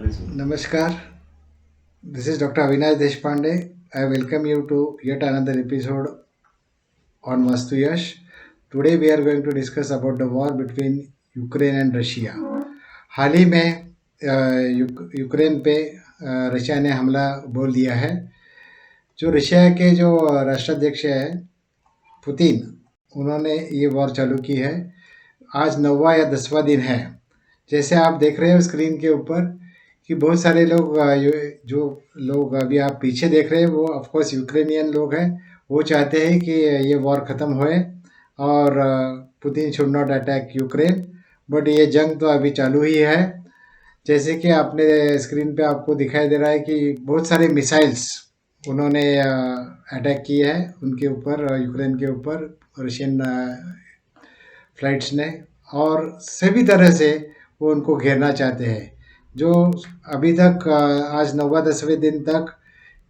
Namaskar, this is Dr. Avinash Deshpande. I welcome you to yet another episode on Vastu Yash. Today we are going to discuss about the war between Ukraine and Russia. हाल ही में Ukraine पे Russia ने हमला बोल दिया है. जो रशिया के जो राष्ट्राध्यक्ष है पुतिन, उन्होंने ये वॉर चालू की है. आज 9वां या 10वां दिन है. जैसे आप देख रहे हो स्क्रीन के ऊपर कि बहुत सारे लोग जो लोग अभी आप पीछे देख रहे हैं वो ऑफकोर्स यूक्रेनियन लोग हैं. वो चाहते हैं कि ये वॉर ख़त्म होए और Putin should not attack Ukraine. But ये जंग तो अभी चालू ही है. जैसे कि आपने स्क्रीन पे आपको दिखाई दे रहा है कि बहुत सारे मिसाइल्स उन्होंने अटैक किए हैं उनके ऊपर, यूक्रेन के ऊपर रशियन फ्लाइट्स ने, और सभी तरह से वो उनको घेरना चाहते हैं. जो अभी तक आज 9वां 10वें दिन तक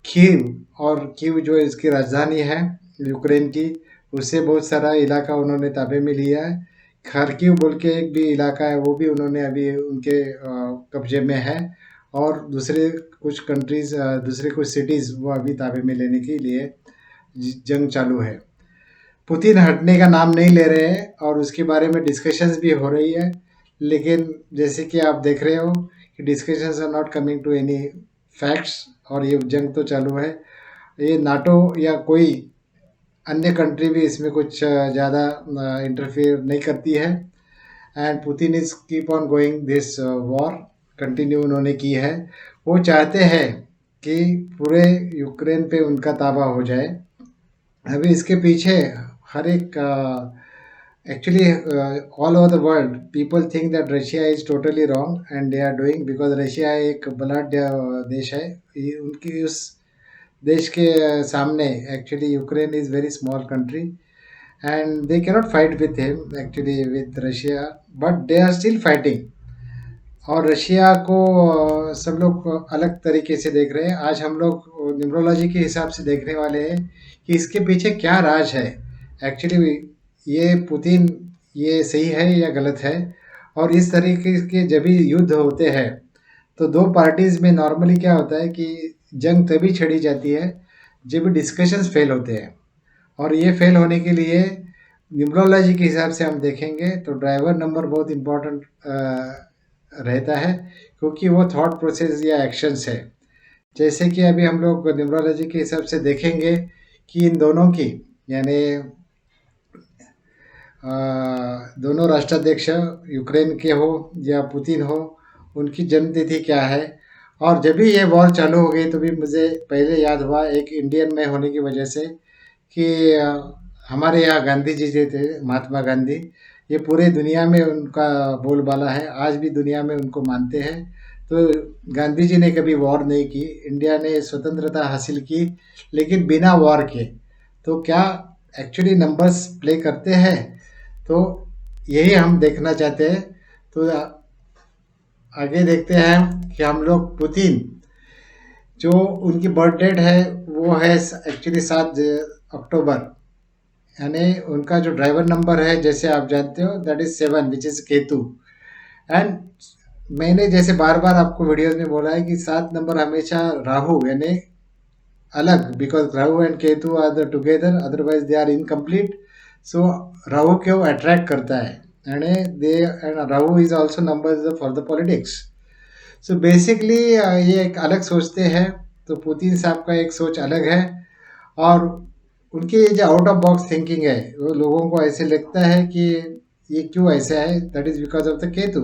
कीव जो इसकी राजधानी है यूक्रेन की, उससे बहुत सारा इलाका उन्होंने ताबे में लिया है. खार्किव बोल के एक भी इलाका है वो भी उन्होंने अभी उनके कब्जे में है. और दूसरे कुछ कंट्रीज़, दूसरे कुछ सिटीज़ वो अभी ताबे में लेने के लिए जंग चालू है. पुतिन हटने का नाम नहीं ले रहे हैं और उसके बारे में डिस्कशंस भी हो रही है. लेकिन जैसे कि आप देख रहे हो कि discussions are not coming to any facts और ये जंग तो चालू है. ये नाटो या कोई अन्य कंट्री भी इसमें कुछ ज़्यादा इंटरफेयर नहीं करती है. And Putin is keep on going this war, continue उन्होंने की है. वो चाहते हैं कि पूरे यूक्रेन पे उनका ताबा हो जाए. अभी इसके पीछे हर एक actually all over the world people think that Russia is totally wrong and they are doing because Russia एक बलाढ्य देश है. उनकी उस देश के सामने actually Ukraine is very small country and they cannot fight with him actually with Russia, but they are still fighting. और रशिया को सब लोग अलग तरीके से देख रहे हैं. आज हम लोग न्यूमरोलॉजी के हिसाब से देखने वाले हैं कि इसके पीछे क्या राज है. एक्चुअली ये पुतिन ये सही है या गलत है. और इस तरीके के जब भी युद्ध होते हैं तो दो पार्टीज़ में नॉर्मली क्या होता है कि जंग तभी छड़ी जाती है जब डिस्कशंस फेल होते हैं. और ये फेल होने के लिए न्यूमरोलॉजी के हिसाब से हम देखेंगे तो ड्राइवर नंबर बहुत इम्पोर्टेंट रहता है, क्योंकि वो थॉट प्रोसेस या एक्शंस है. जैसे कि अभी हम लोग न्यूमरोलॉजी के हिसाब से देखेंगे कि इन दोनों की यानी दोनों राष्ट्राध्यक्ष यूक्रेन के हो या पुतिन हो, उनकी जन्मतिथि क्या है. और जब भी ये वॉर चालू हो गई तो भी मुझे पहले याद हुआ एक इंडियन में होने की वजह से कि हमारे यहाँ गांधी जी जो थे, महात्मा गांधी, ये पूरे दुनिया में उनका बोलबाला है. आज भी दुनिया में उनको मानते हैं. तो गांधी जी ने कभी वॉर नहीं की. इंडिया ने स्वतंत्रता हासिल की लेकिन बिना वॉर के. तो क्या एक्चुअली नंबर्स प्ले करते हैं? तो यही हम देखना चाहते हैं. तो आगे देखते हैं कि हम लोग पुतिन जो उनकी बर्थ डेट है वो है एक्चुअली 7 अक्टूबर, यानी उनका जो ड्राइवर नंबर है जैसे आप जानते हो that is 7 which is Ketu. And मैंने जैसे बार बार आपको वीडियोस में बोला है कि 7 नंबर हमेशा राहु यानी अलग, because Rahu and Ketu are the together, otherwise they are incomplete. So Rahu को अट्रैक्ट करता है यानी and Rahu is also number for the politics. So basically ये एक अलग सोचते हैं. तो पुतिन साहब का एक सोच अलग है और उनकी जो आउट ऑफ बॉक्स थिंकिंग है वो लोगों को ऐसे लगता है कि ये क्यों ऐसा है. That is because of the Ketu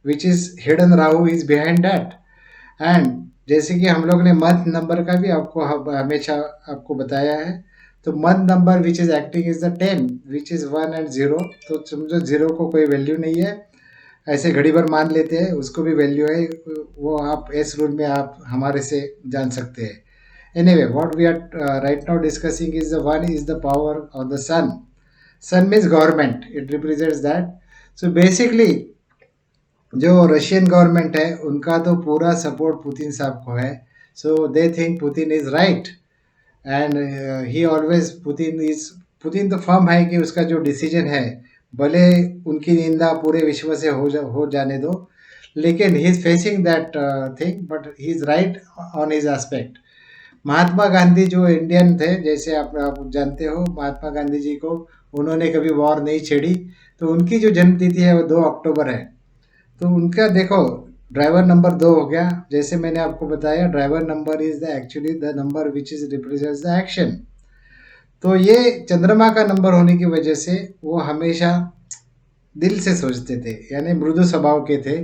which is hidden Rahu is behind that. And जैसे कि हम लोग ने मंथ नंबर का भी आपको हमेशा आपको बताया है. तो month number which is acting is the 10 which is 1 and 0. तो समझो 0 को कोई वैल्यू नहीं है, ऐसे घड़ी भर मान लेते हैं, उसको भी वैल्यू है. वो आप एस रूल में आप हमारे से जान सकते हैं. Anyway, what we are right now discussing is the one is the power of the sun. Sun means government. It represents that. So basically, जो रशियन गवर्नमेंट है उनका तो पूरा सपोर्ट पुतिन साहब को है. So they think Putin is right and he always Putin तो firm है कि उसका जो डिसीजन है भले उनकी निंदा पूरे विश्व से हो जाने दो, लेकिन he is facing that thing, but he is right on his aspect. Mahatma Gandhi जो इंडियन थे, जैसे आप जानते हो महात्मा गांधी जी को, उन्होंने कभी वॉर नहीं छेड़ी. तो उनकी जो जन्म तिथि है वो 2 अक्टूबर है. तो उनका देखो, ड्राइवर नंबर 2 हो गया. जैसे मैंने आपको बताया, driver number is the actually the number which is represents the action. तो ये चंद्रमा का नंबर होने की वजह से वो हमेशा दिल से सोचते थे, यानी मृदु स्वभाव के थे.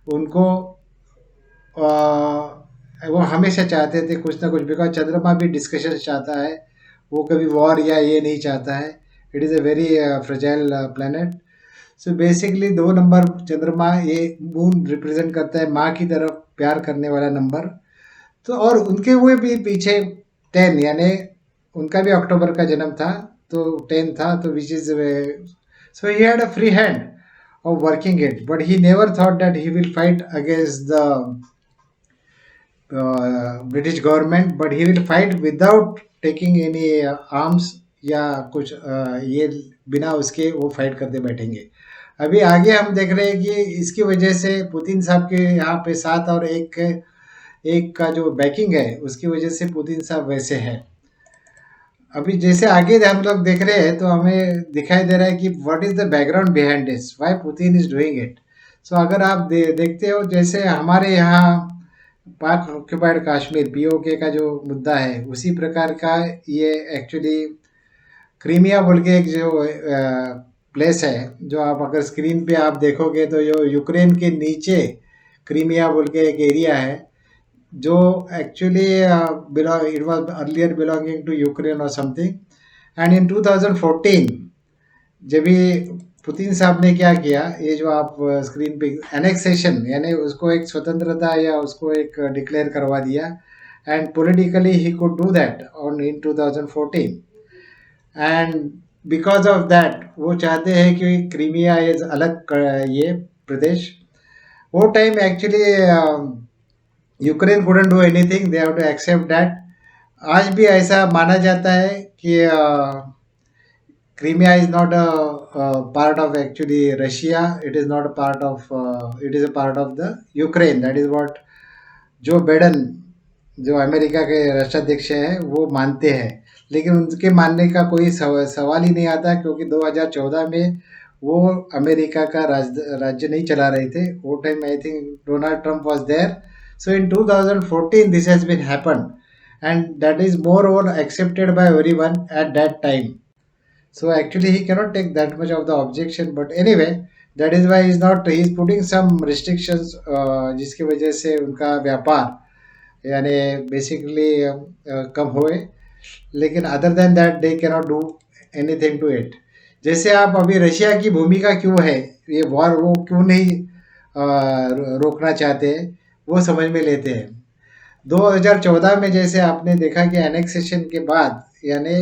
उनको वो हमेशा चाहते थे कुछ ना कुछ, बिकॉज चंद्रमा भी डिस्कशन चाहता है, वो कभी वॉर या ये नहीं चाहता है. It is a very fragile planet. So basically 2 number चंद्रमा, ये मून रिप्रेजेंट करता है माँ की तरफ प्यार करने वाला नंबर. तो और उनके वो भी पीछे 10, यानी उनका भी अक्टूबर का जन्म था, तो 10 था, तो which is so he had a free hand of working it, but he never thought that he will fight against the British government, but he will fight without taking any arms या कुछ ये बिना उसके वो fight करते बैठेंगे. अभी आगे हम देख रहे हैं कि इसकी वजह से पुतिन साहब के यहाँ पे 7 और 1 एक का जो बैकिंग है, उसकी वजह से पुतिन साहब वैसे हैं. अभी जैसे आगे हम लोग देख रहे हैं तो हमें दिखाई दे रहा है कि what is the background behind this, why Putin is doing it. So अगर आप देखते हो, जैसे हमारे यहाँ पाक ऑक्युपाइड कश्मीर पीओके का जो मुद्दा है, उसी प्रकार का ये एक्चुअली क्रीमिया बोल के एक जो प्लेस है, जो आप अगर स्क्रीन पे आप देखोगे तो जो यूक्रेन के नीचे क्रीमिया बोल के एक एरिया है, जो actually it was earlier belonging to Ukraine or something. And in 2014 जब ये पुतिन साहब ने क्या किया, ये जो आप स्क्रीन पे एनेक्सेशन, यानी उसको एक स्वतंत्रता या उसको एक डिक्लेयर करवा दिया. And politically he could do that on in 2014. And because of that वो चाहते हैं कि क्रीमिया इज अलग ये प्रदेश. वो time actually Ukraine couldn't do anything, they have to accept that. आज भी ऐसा माना जाता है कि Crimea is not a part of actually Russia, it is not a part of, it is a part of the Ukraine. That is what Joe Biden, जो America के राष्ट्राध्यक्ष हैं, वो मानते हैं. लेकिन उनके मानने का कोई सवाल ही नहीं आता, क्योंकि 2014 में वो अमेरिका का राज्य नहीं चला रहे थे. वो time I think Donald Trump was there. So in 2014 this has been happened, and that is more or accepted by everyone at that time. So actually he cannot take that much of the objection, but anyway that is why he is putting some restrictions, जिसकी वजह से उनका व्यापार यानी basically कम होए. लेकिन other than that they cannot do anything to it. जैसे आप अभी रशिया की भूमिका क्यों है, ये वॉर वो क्यों नहीं रोकना चाहते हैं, वो समझ में लेते हैं. 2014 में जैसे आपने देखा कि एनेक्सेशन के बाद, यानी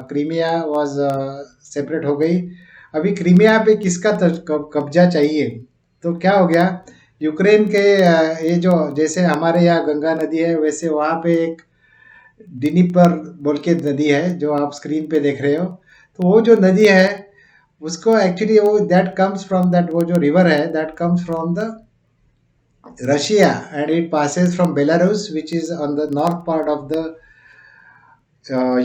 क्रीमिया वाज सेपरेट हो गई. अभी क्रीमिया पे किसका कब्जा चाहिए, तो क्या हो गया, यूक्रेन के ये जो जैसे हमारे यहाँ गंगा नदी है, वैसे वहाँ पे एक डिनीपर बोल के नदी है, जो आप स्क्रीन पे देख रहे हो. तो वो जो नदी है, उसको एक्चुअली वो दैट कम्स फ्रॉम दैट, वो जो रिवर है that comes from the Russia, and it passes from Belarus, which is on the north part of the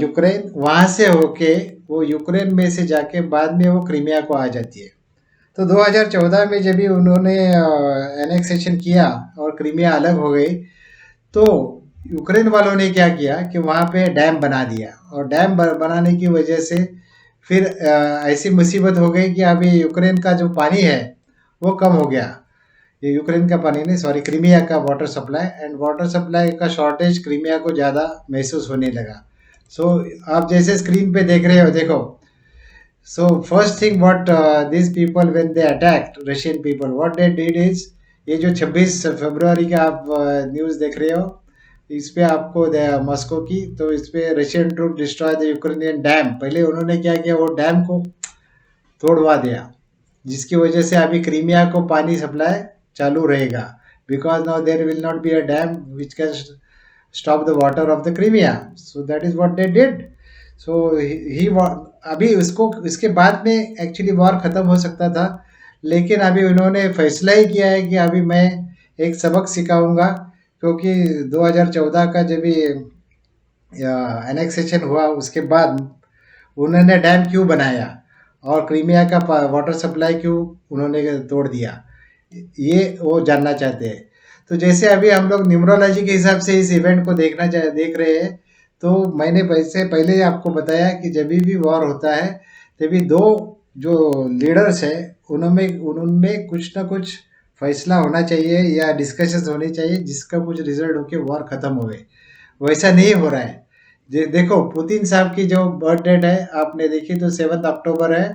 Ukraine. वहाँ से होके वो यूक्रेन में से जाके बाद में वो क्रीमिया को आ जाती है. तो 2014 में जब भी उन्होंने एनेक्सेशन किया और क्रीमिया अलग हो गई, तो यूक्रेन वालों ने क्या किया कि वहाँ पे डैम बना दिया, और डैम बनाने की वजह से फिर ऐसी मुसीबत हो गई कि अभी यूक्रेन का जो पानी है वो कम हो गया. ये यूक्रेन का पानी नहीं, सॉरी, क्रीमिया का water supply, and water supply का शॉर्टेज क्रीमिया को ज़्यादा महसूस होने लगा. सो आप जैसे स्क्रीन पे देख रहे हो, देखो. So first thing what this people when they attacked Russian people, what they did is, ये जो 26 फरवरी का आप न्यूज़ देख रहे हो, इस पे आपको मॉस्को की, तो इस पे Russian troop destroy the Ukrainian dam. पहले उन्होंने क्या किया, वो डैम को तोड़वा दिया, जिसकी वजह से अभी क्रीमिया को पानी सप्लाई चालू रहेगा, because now there will not be a dam which can stop the water of the Crimea. So that is what they did. So he अभी उसको इसके बाद में एक्चुअली वॉर ख़त्म हो सकता था, लेकिन अभी उन्होंने फैसला ही किया है कि अभी मैं एक सबक सिखाऊंगा, क्योंकि 2014 का जब भी एनेक्सेशन हुआ उसके बाद उन्होंने डैम क्यों बनाया और क्रीमिया का वाटर सप्लाई क्यों उन्होंने तोड़ दिया, ये वो जानना चाहते हैं। तो जैसे अभी हम लोग न्यूमरोलॉजी के हिसाब से इस इवेंट को देख रहे हैं, तो मैंने वैसे पहले ही आपको बताया कि जब भी वॉर होता है तभी दो जो लीडर्स है उनमें उनमें कुछ ना कुछ फैसला होना चाहिए या डिस्कशंस होनी चाहिए जिसका कुछ रिजल्ट होके वॉर खत्म होवे। वैसा नहीं हो रहा है। देखो पुतिन साहब की जो बर्थ डेट है आपने देखी तो 7 अक्टूबर है।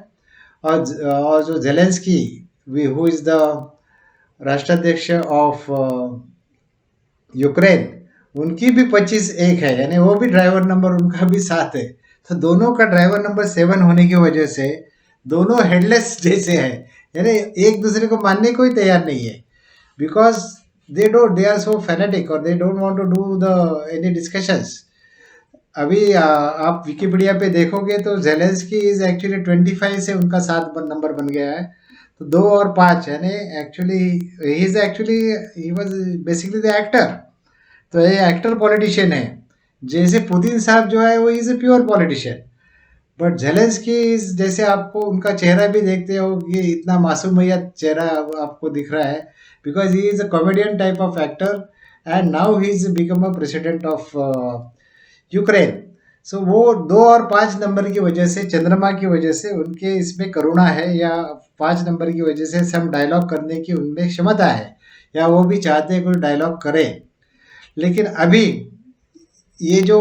और जो जेलेंस्की हु इज द राष्ट्राध्यक्ष ऑफ यूक्रेन, उनकी भी 25 1 है, यानी वो भी ड्राइवर नंबर उनका भी 7 है। तो दोनों का ड्राइवर नंबर 7 होने की वजह से दोनों हेडलेस जैसे है, यानी एक दूसरे को मानने को ही तैयार नहीं है। Because they are so fanatic और they don't want to do the any discussions. अभी आप विकिपीडिया पे देखोगे तो जेलेंस्की इज एक्चुअली 25 से उनका 7 नंबर बन गया है। तो 2 और 5 यानी actually he is actually he was basically the actor. तो ये एक्टर पॉलिटिशियन है। जैसे पुतिन साहब जो है वो is a pure politician. But Zelensky is जैसे आपको उनका चेहरा भी देखते हो कि इतना मासूमियत चेहरा आपको दिख रहा है, because he is a comedian type of actor and now he is become a president of Ukraine. So वो 2 और 5 नंबर की वजह से, चंद्रमा की वजह से उनके इसमें करुणा है, या 5 नंबर की वजह से सम डायलॉग करने की उनमें क्षमता है, या वो भी चाहते हैं कोई डायलॉग करे। लेकिन अभी ये जो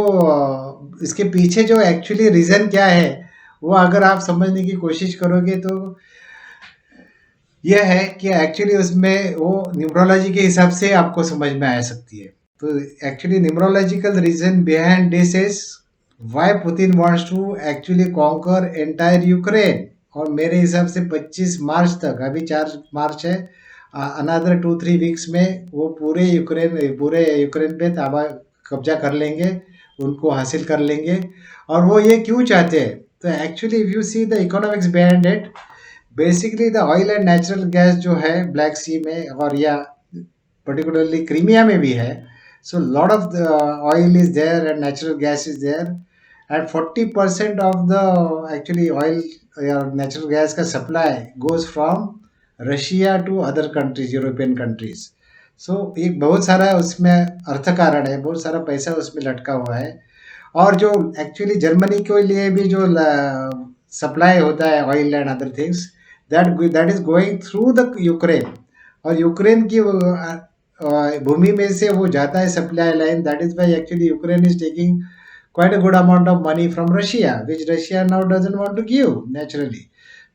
इसके पीछे जो एक्चुअली रीज़न क्या है, वो अगर आप समझने की कोशिश करोगे तो यह है कि एक्चुअली उसमें वो न्यूमरोलॉजी के हिसाब से आपको समझ में आ सकती है। तो actually numerological reason behind this is why Putin wants to actually conquer entire Ukraine. और मेरे हिसाब से 25 मार्च तक, अभी 4 मार्च है, अनदर 2-3 वीक्स में वो पूरे यूक्रेन पे ताबा कब्जा कर लेंगे, उनको हासिल कर लेंगे। और वो ये क्यों चाहते हैं, तो actually if you see the economics behind it, basically the oil and natural gas जो है ब्लैक सी में और या पर्टिकुलरली क्रीमिया में भी है। So lot of the oil is there and natural gas is there, and 40% of the actually oil या natural gas का supply goes from Russia to other countries, European countries. So एक बहुत सारा उसमें अर्थ कारण है, बहुत सारा पैसा उसमें लटका हुआ है। और जो एक्चुअली जर्मनी के लिए भी जो सप्लाई होता है oil and other things, that is going through the Ukraine. और यूक्रेन की भूमि में से वो जाता है supply line. That is why actually Ukraine is taking quite a good amount of money from Russia, which Russia now doesn't want to give naturally,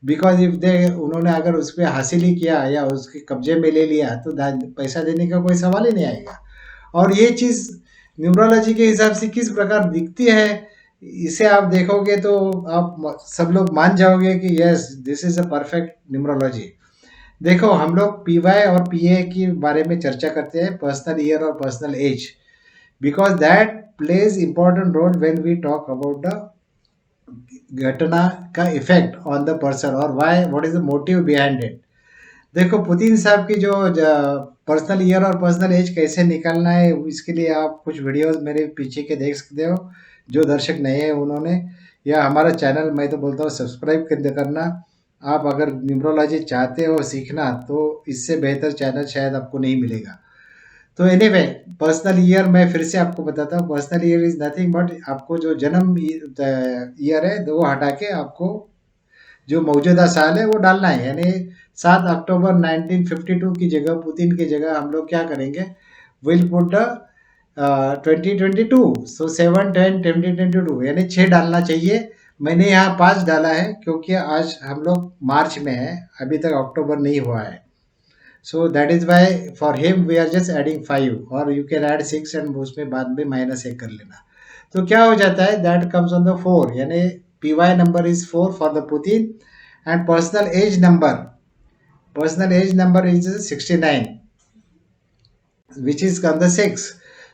because if they उन्होंने अगर उस पर हासिल ही किया या उसके कब्जे में ले लिया तो पैसा देने का कोई सवाल ही नहीं आएगा। और ये चीज़ न्यूमरोलॉजी के हिसाब से किस प्रकार दिखती है, इसे आप देखोगे तो आप सब लोग मान जाओगे कि yes this is a perfect numerology. देखो हम लोग पीवाई और पीए के बारे में चर्चा करते हैं, पर्सनल ईयर और personal age, because that plays important role when we talk about the घटना का इफेक्ट ऑन द पर्सन और why what is the motive behind it. देखो पुतिन साहब की जो पर्सनल ईयर और पर्सनल एज कैसे निकालना है, इसके लिए आप कुछ वीडियोस मेरे पीछे के देख सकते हो। जो दर्शक नए हैं उन्होंने, या हमारा चैनल मैं तो बोलता हूँ सब्सक्राइब करना। आप अगर न्यूमरोलॉजी चाहते हो सीखना तो इससे बेहतर चैनल शायद आपको नहीं मिलेगा। तो एनीवे पर्सनल ईयर मैं फिर से आपको बताता हूँ। Personal year is nothing but आपको जो जन्म ईयर है वो हटा के आपको जो मौजूदा साल है वो डालना है। यानी 7 अक्टूबर 1952 की जगह, पुतिन की जगह हम लोग क्या करेंगे, विल पुट 2022। सो 7-10-2022 यानी 6 डालना चाहिए। मैंने यहाँ 5 डाला है क्योंकि आज हम लोग मार्च में है, अभी तक अक्टूबर नहीं हुआ है। So that is why for him we are just adding 5, और यू कैन ऐड 6 एंड उसमें बाद में -1 कर लेना। तो क्या हो जाता है, दैट कम्स ऑन द 4, यानी P Y number is 4 for the Putin. And personal age number is 69 which is on the 6।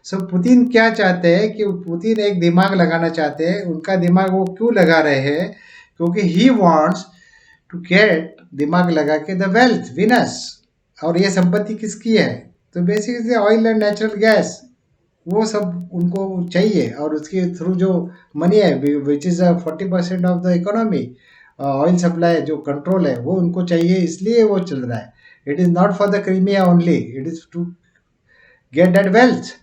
सो पुतिन क्या चाहते हैं कि पुतिन एक दिमाग लगाना चाहते हैं। उनका दिमाग वो क्यों लगा रहे हैं, क्योंकि ही वांट्स टू गेट दिमाग लगा के द वेल्थ विनस। और ये संपत्ति किसकी है? तो basically oil and natural gas, वो सब उनको चाहिए। और उसके थ्रू जो मनी है which is 40% of the economy, oil supply जो कंट्रोल है वो उनको चाहिए, इसलिए वो चल रहा है। It is not for the Crimea only, it is to get that wealth.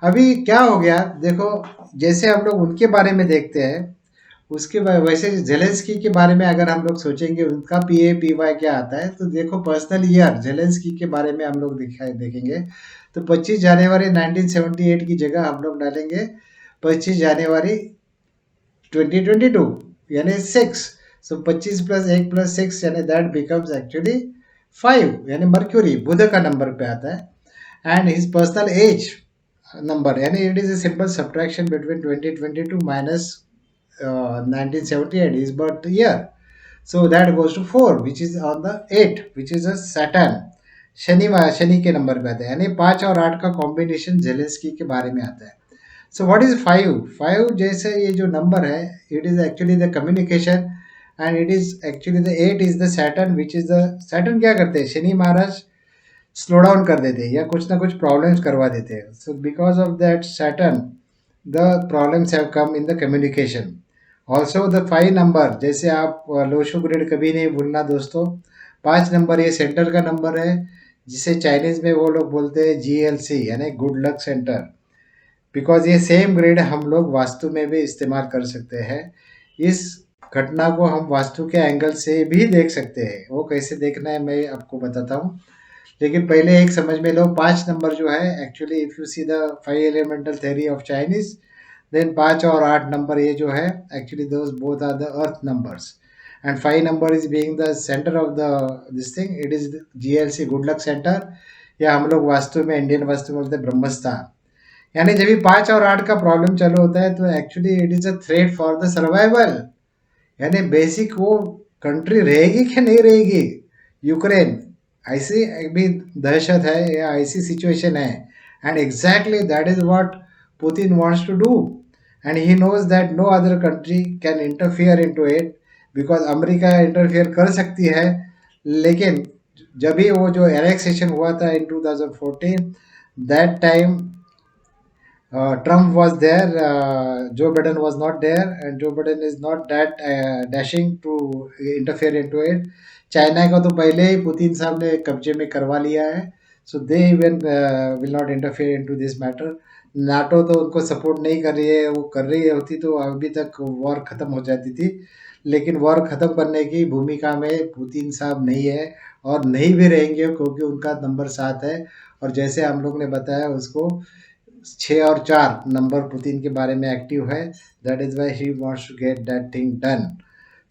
अभी क्या हो गया देखो, जैसे हम लोग उनके बारे में देखते हैं, वैसे जेलेंस्की के बारे में अगर हम लोग सोचेंगे उनका PAPY क्या आता है, तो देखो पर्सनल ईयर जेलेंस्की के बारे में हम लोग देखेंगे तो 25 जनवरी 1978 की जगह हम लोग डालेंगे 25 जनवरी 2022, यानी 6। सो 25 प्लस 1 प्लस 6 यानी दैट बिकम्स एक्चुअली 5, यानी मर्क्यूरी बुध का नंबर पे आता है। And his personal age number, यानी it is a simple subtraction between 2022 minus 1978 is birth year. So that goes to 4, which is on the 8, which is a Saturn। Shani के number पे आता है, यानी 5 और 8 का कॉम्बिनेशन जेलेंस्की के बारे में आता है। सो व्हाट इज 5 जैसे ये जो नंबर है, it is actually the communication. And it is actually the 8 is the Saturn, which is the Saturn क्या करते हैं, शनि महाराज स्लो डाउन कर देते हैं या कुछ ना कुछ प्रॉब्लम्स करवा देते हैं। So because of that Saturn the problems have come in the communication. Also the 5 number, जैसे आप लोशो ग्रेड कभी नहीं भूलना दोस्तों। 5 नंबर ये सेंटर का नंबर है, जिसे चाइनीज में वो लोग बोलते हैं GLC, यानी गुड लक सेंटर। बिकॉज ये सेम ग्रेड हम लोग वास्तु में भी इस्तेमाल कर सकते हैं। इस घटना को हम वास्तु के एंगल से भी देख सकते हैं। वो कैसे देखना है मैं आपको बताता हूँ, लेकिन पहले एक समझ में लो। 5 नंबर जो है, actually if you see the 5 elemental theory of Chinese, then 5 और 8 नंबर ये जो है, actually those both are the earth numbers. And 5 number is being the centre of the this thing, it is GLC good luck centre, या हम लोग वास्तु में, Indian vastu में बोलते हैं ब्रह्मस्थान। यानी जब भी 5 और 8 का प्रॉब्लम चालू होता है, तो actually it is a threat for the survival. यानी बेसिक वो कंट्री रहेगी कि नहीं रहेगी, यूक्रेन ऐसी भी दहशत है या ऐसी सिचुएशन है। And exactly that is what Putin wants to do. And he knows that no other country can interfere into it, because America interfere कर सकती है। लेकिन जब भी वो जो एनेक्सेशन हुआ था इन 2014, that time Trump was there, Joe Biden was not there, and Joe Biden is not that dashing to interfere into it. China का तो पहले ही पुतिन साहब ने कब्जे में करवा लिया है, so they even will not interfere into this matter. NATO तो उनको सपोर्ट नहीं कर रही है, वो कर रही होती तो अभी तक वॉर ख़त्म हो जाती थी। लेकिन वॉर ख़त्म करने की भूमिका में पुतिन साहब नहीं है, और नहीं भी रहेंगे, क्योंकि उनका नंबर 7 है। और जैसे हम लोग ने बताया उसको 6 और 4 नंबर पुतिन के बारे में एक्टिव है, that is why he wants to get that thing done.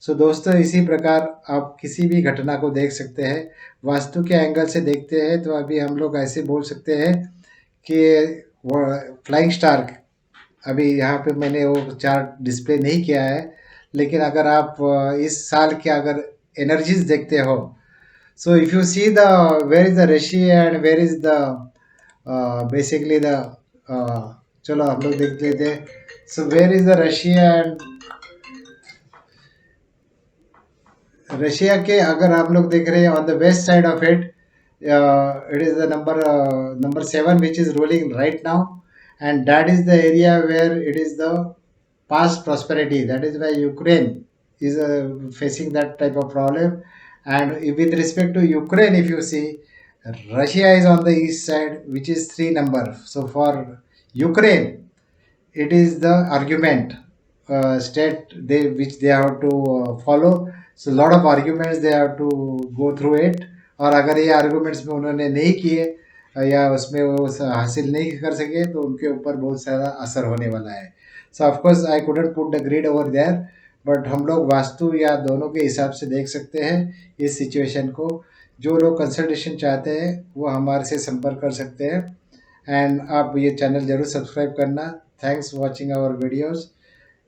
So दोस्तों, इसी प्रकार आप किसी भी घटना को देख सकते हैं। वास्तु के एंगल से देखते हैं तो अभी हम लोग ऐसे बोल सकते हैं कि फ्लाइंग स्टार, अभी यहाँ पे मैंने वो चार्ट डिस्प्ले नहीं किया है, लेकिन अगर आप इस साल के अगर एनर्जीज देखते हो, so if you see the where is the Russia and where is the basically the चलो हम लोग देख लेते हैं। So where is the Russia and Russia के अगर आप लोग देख रहे हैं on the west side of it, it is the number 7 which is ruling right now, and that is the area where it is the past prosperity. That is why Ukraine is facing that type of problem. And with respect to Ukraine, if you see, Russia is on the east side, which is 3 number. So for Ukraine, it is the argument state they which they have to follow. So lot of arguments they have to go through it। और अगर ये arguments में उन्होंने नहीं किए या उसमें वो हासिल नहीं कर सके, तो उनके ऊपर बहुत सारा असर होने वाला है। So of course I couldn't put the grid over there, but हम लोग वास्तु या दोनों के हिसाब से देख सकते हैं इस सिचुएशन को। जो लोग कंसल्टेशन चाहते हैं वो हमारे से संपर्क कर सकते हैं। एंड आप ये चैनल ज़रूर सब्सक्राइब करना। Thanks for watching our videos.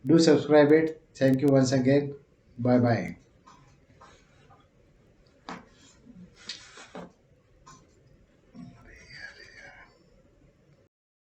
Do subscribe it. Thank you once again. Bye bye.